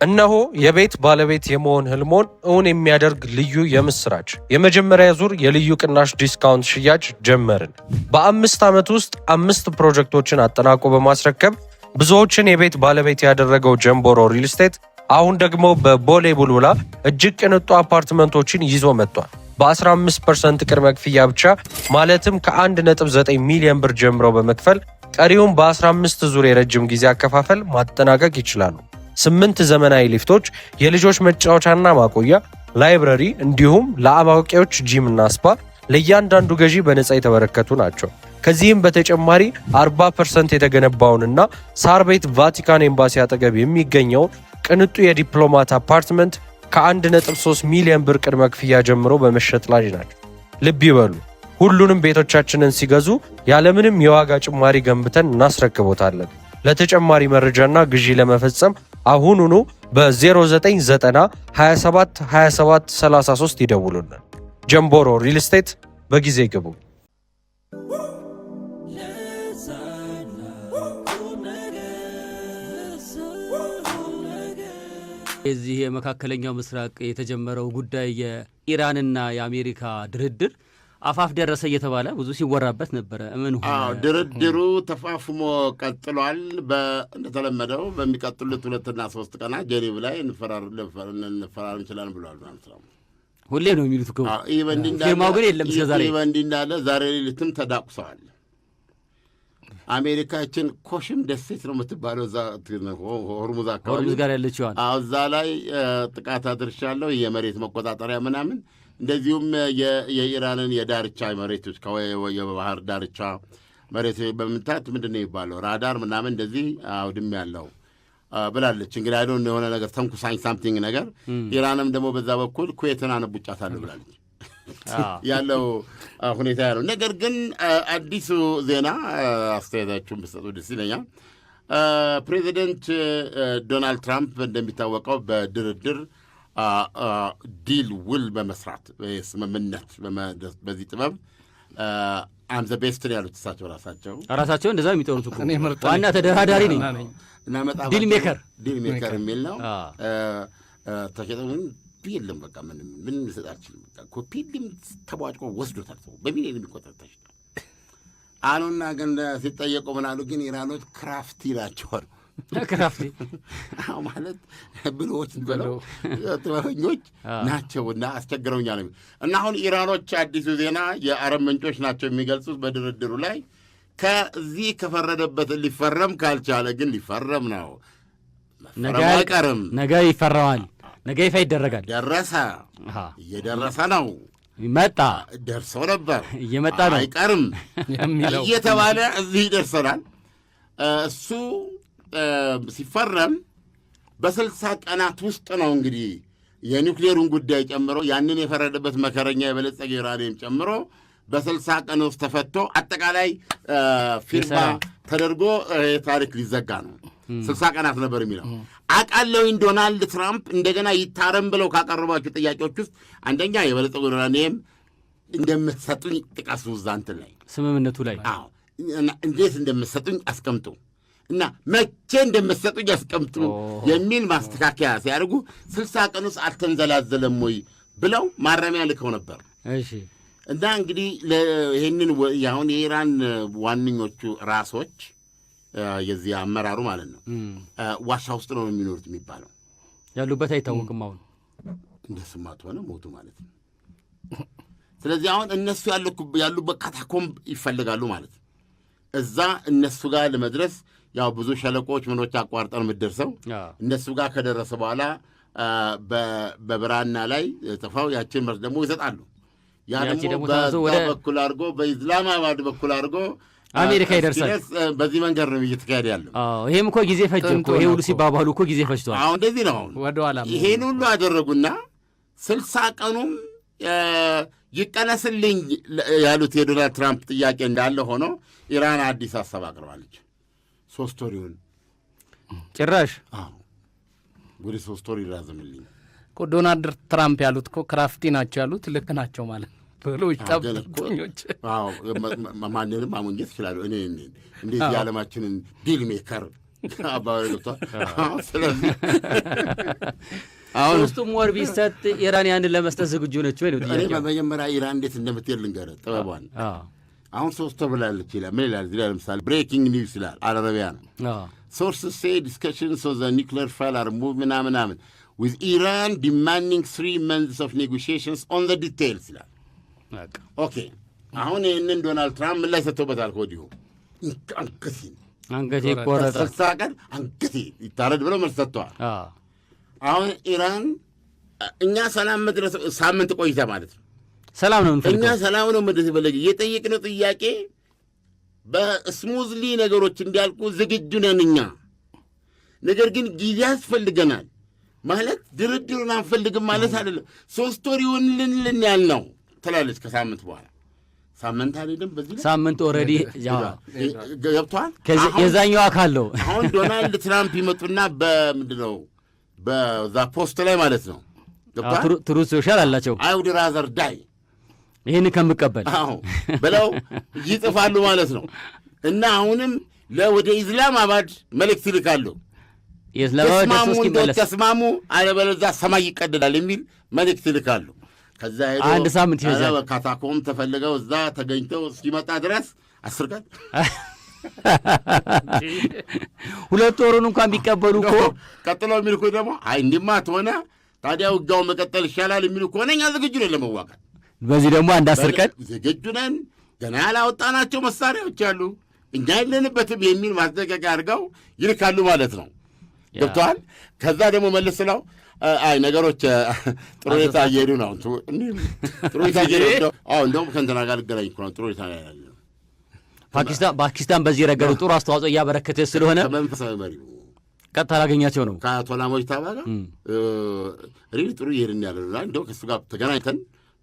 እነሆ የቤት ባለቤት የመሆን ህልሞን እውን የሚያደርግ ልዩ የምስራች የመጀመሪያ ዙር የልዩ ቅናሽ ዲስካውንት ሽያጭ ጀመርን። በ5 ዓመት ውስጥ 5 ፕሮጀክቶችን አጠናቆ በማስረከብ ብዙዎችን የቤት ባለቤት ያደረገው ጀምቦሮ ሪል ስቴት አሁን ደግሞ በቦሌ ቡልቡላ እጅግ ቅንጡ አፓርትመንቶችን ይዞ መጥቷል። በ15% ቅድመ ክፍያ ብቻ ማለትም ከ1.9 ሚሊዮን ብር ጀምሮ በመክፈል ቀሪውን በ15 ዙር የረጅም ጊዜ አከፋፈል ማጠናቀቅ ይችላሉ። 8 ዘመናዊ ሊፍቶች፣ የልጆች መጫወቻና ማቆያ፣ ላይብረሪ እንዲሁም ለአዋቂዎች ጂም እና ስፓ ለእያንዳንዱ ገዢ በነፃ የተበረከቱ ናቸው። ከዚህም በተጨማሪ 40% የተገነባውንና ሳር ቤት ቫቲካን ኤምባሲ አጠገብ የሚገኘውን ቅንጡ የዲፕሎማት አፓርትመንት ከ1.3 ሚሊዮን ብር ቅድመ ክፍያ ጀምሮ በመሸጥ ላይ ናቸው። ልብ ይበሉ፣ ሁሉንም ቤቶቻችንን ሲገዙ ያለምንም የዋጋ ጭማሪ ገንብተን እናስረክቦታለን። ለተጨማሪ መረጃና ግዢ ለመፈጸም አሁኑኑ በ0990 27 27 33 ይደውሉልን። ጀምቦሮ ሪል ስቴት፣ በጊዜ ግቡ። የዚህ የመካከለኛው ምስራቅ የተጀመረው ጉዳይ የኢራንና የአሜሪካ ድርድር አፋፍ ደረሰ እየተባለ ብዙ ሲወራበት ነበረ። ምን ሆነ? ድርድሩ ተፋፍሞ ቀጥሏል። እንደተለመደው በሚቀጥሉት 2 እና 3 ቀናት ጄኔቭ ላይ እንፈራረም እንችላለን ብሏል ማለት ነው። ሁሌ ነው የሚሉት እኮ ፊርማው ግን የለም እስከ ዛሬ። ይህ በእንዲህ እንዳለ ዛሬ ሌሊትም ተዳቁሰዋል። አሜሪካችን ኮሽም ደሴት ነው የምትባለው እዛ ሆርሙዝ አካባቢ ሆርሙዝ ጋር ያለችዋል። እዛ ላይ ጥቃት አድርሻለሁ፣ የመሬት መቆጣጠሪያ ምናምን እንደዚሁም የኢራንን የዳርቻ መሬቶች የባህር ዳርቻ መሬት በመምታት ምንድን ነው የሚባለው ራዳር ምናምን እንደዚህ አውድም ያለው ብላለች። እንግዲህ አይዶን የሆነ ነገር ተንኩሳኝ ሳምቲንግ ነገር። ኢራንም ደግሞ በዛ በኩል ኩዌትን አነቡጫታለሁ ብላለች። ያለው ሁኔታ ያለው ነገር ግን አዲሱ ዜና አስተያየታችሁን ብትሰጡ ደስ ይለኛል። ፕሬዚደንት ዶናልድ ትራምፕ እንደሚታወቀው በድርድር ዲል ውል በመስራት ስምምነት በዚህ ጥበብ አም ዘ ቤስት ነው ያሉት እሳቸው ራሳቸው እንደዛ የሚጠሩት እኮ ዋና ተደራዳሪ ነኝ ዲል ሜከር የሚል ነው። ተሸጠውን ቢልም በቃ ምን ልሰጣችን በቃ ኮፒልም ተቧጭቆ ወስዶታል። ሰው በሚሊዮን የሚቆጠር ተሽጧል አሉና ግን ሲጠየቁ ምን አሉ? ግን ኢራኖች ክራፍቲ ናቸዋል። ክራፍቲ ማለት ብሎች ብለው ጥበበኞች ናቸውና አስቸግረውኛል እና አሁን ኢራኖች አዲሱ ዜና የአረብ ምንጮች ናቸው የሚገልጹት በድርድሩ ላይ ከዚህ ከፈረደበት ሊፈረም ካልቻለ ግን ሊፈረም ነው። ነገ አይቀርም፣ ነገ ይፈረማል፣ ነገ ይፋ ይደረጋል። ደረሰ፣ እየደረሰ ነው፣ መጣ፣ ደርሶ ነበር፣ እየመጣ ነው፣ አይቀርም እየተባለ እዚህ ይደርሰናል። እሱ ሲፈረም በ60 ቀናት ውስጥ ነው እንግዲህ የኒውክሌሩን ጉዳይ ጨምሮ ያንን የፈረደበት መከረኛ የበለጸገ ዩራኒየም ጨምሮ በ60 ቀን ውስጥ ተፈቶ አጠቃላይ ፊርማ ተደርጎ ታሪክ ሊዘጋ ነው። 60 ቀናት ነበር የሚለው አቃለውኝ። ዶናልድ ትራምፕ እንደገና ይታረም ብለው ካቀረባቸው ጥያቄዎች ውስጥ አንደኛ የበለጸገ ዩራኒየም እንደምትሰጡኝ ጥቀሱ፣ እዛ እንትን ላይ ስምምነቱ ላይ እንዴት እንደምትሰጡኝ አስቀምጡ እና መቼ እንደምትሰጡኝ አስቀምጡ የሚል ማስተካከያ ሲያደርጉ 60 ቀን ውስጥ አልተንዘላዘለም ወይ ብለው ማረሚያ ልከው ነበር። እሺ እና እንግዲህ ይህንን አሁን የኢራን ዋነኞቹ ራሶች የዚህ አመራሩ ማለት ነው ዋሻ ውስጥ ነው የሚኖሩት የሚባለው፣ ያሉበት አይታወቅም። አሁን እንደስማት ሆነ ሞቱ ማለት ነው። ስለዚህ አሁን እነሱ ያሉበት ካታኮምብ ይፈልጋሉ ማለት ነው። እዛ እነሱ ጋር ለመድረስ ያው ብዙ ሸለቆች ምኖች አቋርጠን የምትደርሰው እነሱ ጋር ከደረሰ በኋላ በብራና ላይ ጽፈው ያችን መርስ ደግሞ ይሰጣሉ። ያ ደግሞ በዛ በኩል አድርጎ በኢስላማባድ በኩል አድርጎ አሜሪካ ይደርሳል። በዚህ መንገድ ነው እየተካሄደ ያለው። ይሄም እኮ ጊዜ ፈጅ እኮ ይሄ ሁሉ ሲባባሉ እኮ ጊዜ ፈጅቷል። አሁን እንደዚህ ነው። ይሄን ሁሉ አደረጉና 60 ቀኑም ይቀነስልኝ ያሉት የዶናልድ ትራምፕ ጥያቄ እንዳለ ሆኖ ኢራን አዲስ ሀሳብ አቅርባለች። 3 ወር ይሁን ጭራሽ ወደ 3 ወር ይራዘምልኝ እኮ ዶናልድ ትራምፕ ያሉት እኮ ክራፍቲ ናቸው ያሉት ልክ ናቸው ማለት ነው። ብሎች ጠብቶኞች ማንንም ማሞኘት ይችላሉ። እኔ እንደዚህ የዓለማችንን ዲል ሜከር አባባሪ ገብቷል። ስለዚህ ሶስቱም ወር ቢሰጥ ኢራን ያንን ለመስጠት ዝግጁ ነች ወይ ነው እኔ ጥያቄው። በመጀመሪያ ኢራን እንዴት እንደምትሄድ ልንገርህ ጥበቧን። አሁን 3 ወር ብላለች ይላል። ምን ይላል? ለምሳሌ ብሬኪንግ ኒውስ ይላል። አረቢያ ነው። ሶርስስ ሴይ ዲስከሽንስ ኦን ዘ ኒውክሊየር ፋይል አር ሙቭ ምናምን with Iran demanding 3 months of negotiations on the details ይላል። ኦኬ አሁን ይህንን ዶናልድ ትራምፕ ምን ላይ ሰጥቶበታል? ከወዲሁ አንገቴ ይቆረጣል፣ 60 ቀን አንገቴ ይታረድ ብለው መልስ ሰጥተዋል። አሁን ኢራን እኛ ሰላም መድረስ ሳምንት ቆይታ ማለት ነው። ሰላም ነው እንፈልገው፣ እኛ ሰላም ነው መድረስ ይፈልግ የጠየቅነው ጥያቄ በስሙዝሊ ነገሮች እንዲያልቁ ዝግጁ ነን እኛ። ነገር ግን ጊዜ ያስፈልገናል ማለት ድርድሩን አንፈልግም ማለት አይደለም። 3 ወር ይሁንልን ያልነው ትላለች። ከሳምንት በኋላ ሳምንት አልሄድም። በዚህ ሳምንት ኦልሬዲ ገብቷል። የዛኛው አካል ነው። አሁን ዶናልድ ትራምፕ ይመጡና በምንድን ነው በዛ ፖስት ላይ ማለት ነው ትሩዝ ሶሻል አላቸው አይ ውድ ራዘር ዳይ ይህን ከምቀበል ብለው ይጽፋሉ ማለት ነው። እና አሁንም ወደ ኢስላማባድ መልእክት ይልካሉ። ተስማሙ አለበለዚያ ሰማይ ይቀደዳል የሚል መልእክት ይልካሉ። ከዛ ሄዶ አንድ ሳምንት ይፈጃል። ካታኮም ተፈልገው እዛ ተገኝተው እስኪመጣ ድረስ 10 ቀን 2 ወሩን እንኳን ቢቀበሉ እኮ ቀጥለው የሚል እኮ ደግሞ አይ እንዲማ ትሆነ ታዲያ ውጋውን መቀጠል ይሻላል የሚሉ ከሆነ እኛ ዝግጁ ነን ለመዋጋት። በዚህ ደግሞ አንድ 10 ቀን ዝግጁ ነን፣ ገና ያላወጣናቸው መሳሪያዎች አሉ፣ እኛ የለንበትም የሚል ማስጠንቀቂያ አድርገው ይልካሉ ማለት ነው። ገብቶሃል? ከዛ ደግሞ መልስ ነው አይ ነገሮች ጥሩ ሁኔታ እየሄዱ ነው። ጥሩ ሁኔታ እየሄዱ ነው። እንደውም ከእንትና ጋር ልገናኝ እኮ ነው። ጥሩ ሁኔታ ላይ ያለ ፓኪስታን በዚህ ረገዱ ጥሩ አስተዋጽኦ እያበረከተ ስለሆነ ከመንፈሳዊ መሪው ቀጥታ ላገኛቸው ነው። ከአቶ ሞጅታባ ጋር ሪሊ ጥሩ እየሄድን ያለ ነው። እንደው ከእሱ ጋር ተገናኝተን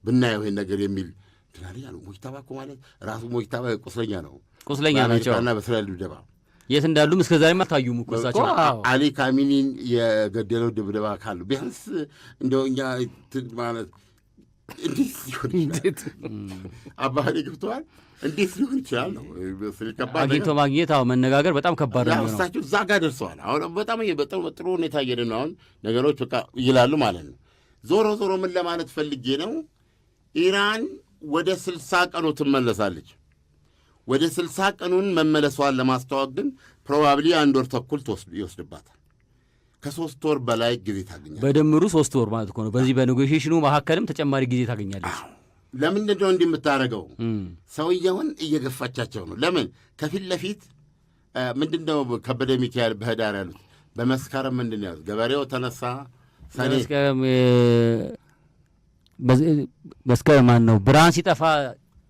ብናየው ይሄን ነገር የሚል ትናል ያሉ። ሞጅታባ እኮ ማለት ራሱ ሞጅታባ ቁስለኛ ነው። ቁስለኛ ናቸው እና በእስራኤል ድብደባ የት እንዳሉም እስከ ዛሬም አልታዩም እኮ እሳቸው። አሊ ካሚኒን የገደለው ድብደባ ካሉ ቢያንስ እንደው እኛ ማለት እንዴት ሊሆን ይችላል? አባህሪ ገብተዋል። እንዴት ሊሆን ይችላል ነው አግኝቶ ማግኘት። መነጋገር በጣም ከባድ ነው። እሳቸው እዛ ጋር ደርሰዋል። አሁን በጣም ጥሩ ሁኔታ እየሄደ ነው። አሁን ነገሮች በቃ ይላሉ ማለት ነው። ዞሮ ዞሮ ምን ለማለት ፈልጌ ነው፣ ኢራን ወደ 60 ቀኑ ትመለሳለች። ወደ 60 ቀኑን መመለሷን ለማስተዋወቅ ግን ፕሮባብሊ 1 ወር ተኩል ይወስድባታል። ከ3 ወር በላይ ጊዜ ታገኛለች። በድምሩ 3 ወር ማለት ነው። በዚህ በኔጎሽሽኑ መካከልም ተጨማሪ ጊዜ ታገኛለች። ለምንድን ነው እንዲህ የምታደርገው? ሰውየውን እየገፋቻቸው ነው። ለምን ከፊት ለፊት ምንድን ነው ከበደ ሚካኤል በህዳር ያሉት፣ በመስከረም ምንድን ነው ያሉት? ገበሬው ተነሳ መስከረም ማን ነው ብርሃን ሲጠፋ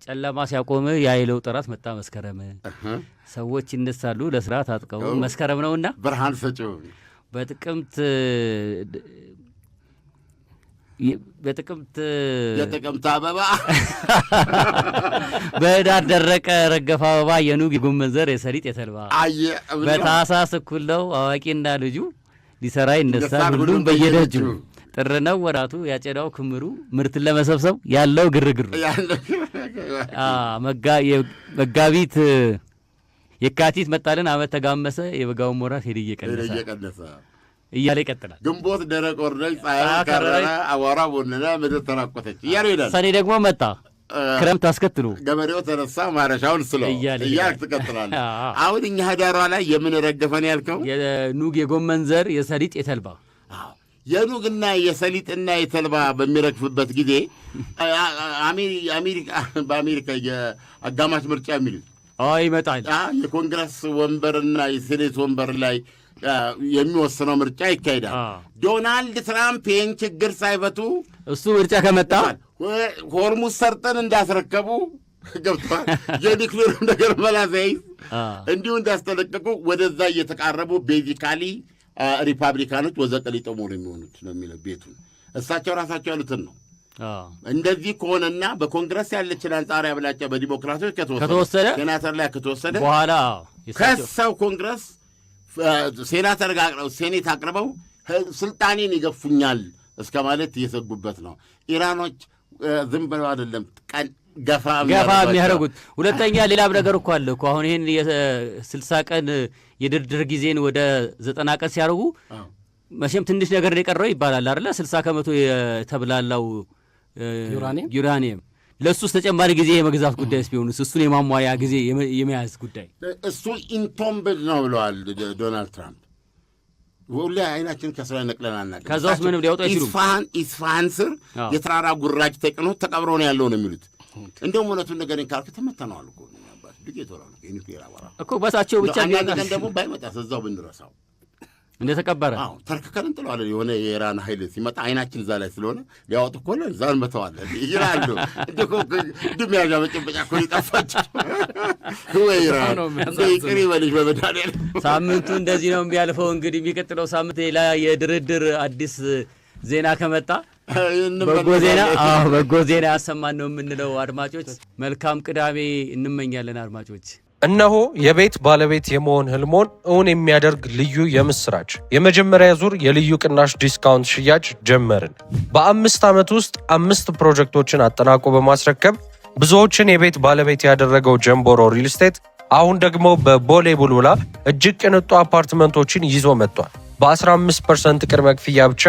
ጨለማ ሲያቆም የኃይለው ጥራት መጣ መስከረም። ሰዎች ይነሳሉ ለስራ ታጥቀው መስከረም ነውና ብርሃን ሰጪው የጥቅምት አበባ በህዳር ደረቀ ረገፈ አበባ የኑግ የጎመን ዘር የሰሊጥ የተልባ በታህሳስ እኩል ነው አዋቂና ልጁ ሊሰራ ይነሳል ሁሉም በየደጁ ጥር ነው ወራቱ ያጨዳው ክምሩ ምርትን ለመሰብሰብ ያለው ግርግሩ መጋቢት የካቲት መጣልን ዓመት ተጋመሰ የበጋውን ወራት ሄድ እየቀነሰ እያለ ይቀጥላል። ግንቦት ደረቅ ወርደች ፀሐይ ከረረ አቧራ ቦነነ ምድር ተራቆተች እያሉ ይላል። ሰኔ ደግሞ መጣ ክረምት አስከትሎ ገበሬው ተነሳ ማረሻውን ስሎ እያልክ ትቀጥላለህ። አሁን እኛ ህዳሯ ላይ የምን ረገፈን ያልከው የኑግ የጎመን ዘር የሰሊጥ የተልባ የኑግና የሰሊጥና የተልባ በሚረግፍበት ጊዜ በአሜሪካ የአጋማሽ ምርጫ የሚሉት ይመጣል። የኮንግረስ ወንበርና የሴኔት ወንበር ላይ የሚወስነው ምርጫ ይካሄዳል። ዶናልድ ትራምፕ ይህን ችግር ሳይፈቱ እሱ ምርጫ ከመጣ ሆርሙዝ ሰርጠን እንዳስረከቡ ገብቷል። የኒክሌር ነገር መላዘይዝ እንዲሁ እንዳስጠነቀቁ ወደዛ እየተቃረቡ ቤዚካሊ ሪፐብሊካኖች ወዘቀሊጠሞ ነው የሚሆኑት ነው የሚለው ቤቱን እሳቸው ራሳቸው ያሉትን ነው። እንደዚህ ከሆነና በኮንግረስ ያለችን አንጻር ያብላጫ በዲሞክራቶች ከተወሰደ ሴናተር ላይ ከተወሰደ በኋላ ከሰው ኮንግረስ ሴናተር ጋር ሴኔት አቅርበው ስልጣኔን ይገፉኛል እስከ ማለት እየሰጉበት ነው። ኢራኖች ዝም ብለው አይደለም ቀን ገፋ የሚያደርጉት። ሁለተኛ ሌላም ነገር እኮ አለ እኮ አሁን ይህን የ60 ቀን የድርድር ጊዜን ወደ 90 ቀን ሲያደርጉ መቼም ትንሽ ነገር የቀረው ይባላል አይደለ? 60% የተብላላው ዩራኒየም ለሱስ ተጨማሪ ጊዜ የመግዛት ጉዳይ ቢሆንስ እሱን የማሟያ ጊዜ የመያዝ ጉዳይ እሱ ኢንቶምብድ ነው ብለዋል ዶናልድ ትራምፕ። ሁሌ አይናችን ከስራ ነቅለን አናውቅም። ከዛ ውስጥ ምንም ሊያወጣ አይችሉም። ኢስፋሃን ስር የተራራ ጉራጅ ተቅኖ ተቀብሮ ነው ያለው ነው የሚሉት። እንደውም እውነቱን ነገርን ካልክ ተመተነዋል እኮ እኮ በሳቸው ብቻ ግን ደግሞ ባይመጣስ እዛው ብንረሳው እንደተቀበረ ተርከከል እንጥለዋለን። የሆነ የኢራን ኃይል ሲመጣ አይናችን እዛ ላይ ስለሆነ ሊያወጡ እኮ እዛ እንመተዋለን ይላሉ። ድሚያዣ መጨበጫ እኮ ሊጠፋቸው ወይ ኢራን ይቅር ይበልሽ በመድኃኒዓለም። ሳምንቱ እንደዚህ ነው የሚያልፈው። እንግዲህ የሚቀጥለው ሳምንት ሌላ የድርድር አዲስ ዜና ከመጣ በጎ ዜና ያሰማን ነው የምንለው። አድማጮች መልካም ቅዳሜ እንመኛለን። አድማጮች እነሆ የቤት ባለቤት የመሆን ህልሞን እውን የሚያደርግ ልዩ የምስራች! የመጀመሪያ ዙር የልዩ ቅናሽ ዲስካውንት ሽያጭ ጀመርን። በ5 ዓመት ውስጥ 5 ፕሮጀክቶችን አጠናቆ በማስረከብ ብዙዎችን የቤት ባለቤት ያደረገው ጀምቦሮ ሪል ስቴት አሁን ደግሞ በቦሌ ቡልቡላ እጅግ ቅንጡ አፓርትመንቶችን ይዞ መጥቷል። በ15% ቅድመ ክፍያ ብቻ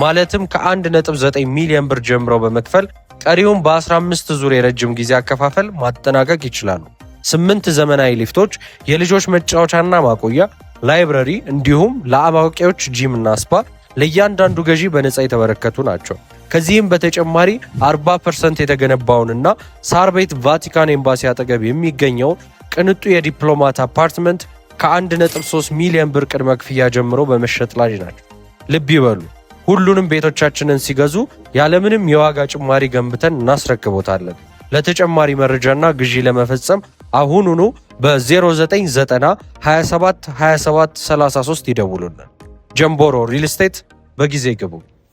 ማለትም ከ1.9 ሚሊዮን ብር ጀምሮ በመክፈል ቀሪውን በ15 ዙር የረጅም ጊዜ አከፋፈል ማጠናቀቅ ይችላሉ። 8 ዘመናዊ ሊፍቶች፣ የልጆች መጫወቻና ማቆያ፣ ላይብረሪ እንዲሁም ለአዋቂዎች ጂምና ስፓ ለእያንዳንዱ ገዢ በነፃ የተበረከቱ ናቸው። ከዚህም በተጨማሪ 40% የተገነባውንና ሳር ቤት ቫቲካን ኤምባሲ አጠገብ የሚገኘውን ቅንጡ የዲፕሎማት አፓርትመንት ከ1.3 ሚሊዮን ብር ቅድመ ክፍያ ጀምሮ በመሸጥ ላይ ናቸው። ልብ ይበሉ፣ ሁሉንም ቤቶቻችንን ሲገዙ ያለምንም የዋጋ ጭማሪ ገንብተን እናስረክቦታለን። ለተጨማሪ መረጃና ግዢ ለመፈጸም አሁኑኑ በ0990 27 27 33 ይደውሉልን። ጀምቦሮ ሪል ስቴት፣ በጊዜ ግቡ።